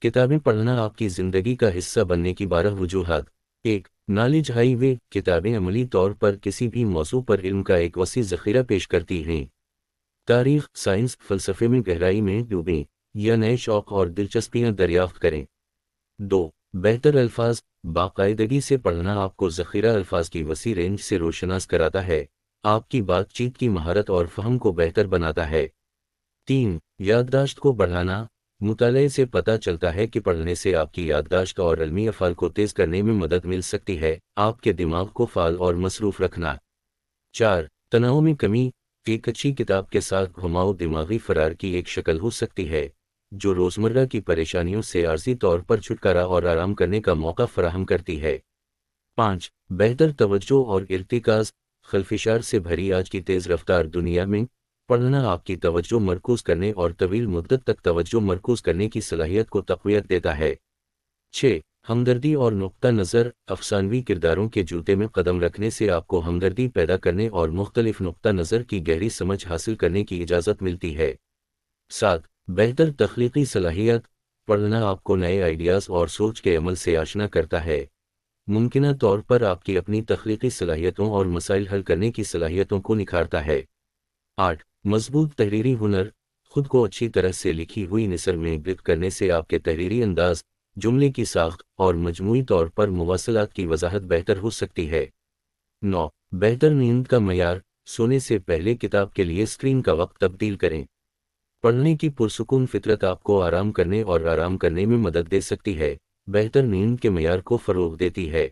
کتابیں پڑھنا آپ کی زندگی کا حصہ بننے کی 12 وجوہات۔ 1. نالج ہائی وے۔ کتابیں عملی طور پر کسی بھی موضوع پر علم کا ایک وسیع ذخیرہ پیش کرتی ہیں۔ تاریخ، سائنس، فلسفے میں گہرائی میں ڈوبیں یا نئے شوق اور دلچسپیاں دریافت کریں۔ 2. بہتر الفاظ۔ باقاعدگی سے پڑھنا آپ کو ذخیرہ الفاظ کی وسیع رینج سے روشناس کراتا ہے، آپ کی بات چیت کی مہارت اور فہم کو بہتر بناتا ہے۔ 3. یادداشت کو بڑھانا۔ مطالعے سے پتہ چلتا ہے کہ پڑھنے سے آپ کی یادداشت اور علمی افعال کو تیز کرنے میں مدد مل سکتی ہے، آپ کے دماغ کو فعال اور مصروف رکھنا۔ 4. تناؤ میں کمی۔ ایک اچھی کتاب کے ساتھ گھماؤ دماغی فرار کی ایک شکل ہو سکتی ہے، جو روزمرہ کی پریشانیوں سے عارضی طور پر چھٹکارا اور آرام کرنے کا موقع فراہم کرتی ہے۔ 5. بہتر توجہ اور ارتکاز۔ خلفشار سے بھری آج کی تیز رفتار دنیا میں پڑھنا آپ کی توجہ مرکوز کرنے اور طویل مدت تک توجہ مرکوز کرنے کی صلاحیت کو تقویت دیتا ہے۔ 6. ہمدردی اور نقطہ نظر۔ افسانوی کرداروں کے جوتے میں قدم رکھنے سے آپ کو ہمدردی پیدا کرنے اور مختلف نقطہ نظر کی گہری سمجھ حاصل کرنے کی اجازت ملتی ہے۔ 7. بہتر تخلیقی صلاحیت۔ پڑھنا آپ کو نئے آئیڈیاز اور سوچ کے عمل سے آشنا کرتا ہے، ممکنہ طور پر آپ کی اپنی تخلیقی صلاحیتوں اور مسائل حل کرنے کی صلاحیتوں کو نکھارتا ہے۔ 8. مضبوط تحریری ہنر۔ خود کو اچھی طرح سے لکھی ہوئی نثر میں گرفت کرنے سے آپ کے تحریری انداز، جملے کی ساخت اور مجموعی طور پر مواصلات کی وضاحت بہتر ہو سکتی ہے۔ 9. بہتر نیند کا معیار۔ سونے سے پہلے کتاب کے لیے اسکرین کا وقت تبدیل کریں۔ پڑھنے کی پرسکون فطرت آپ کو آرام کرنے اور آرام کرنے میں مدد دے سکتی ہے، بہتر نیند کے معیار کو فروغ دیتی ہے۔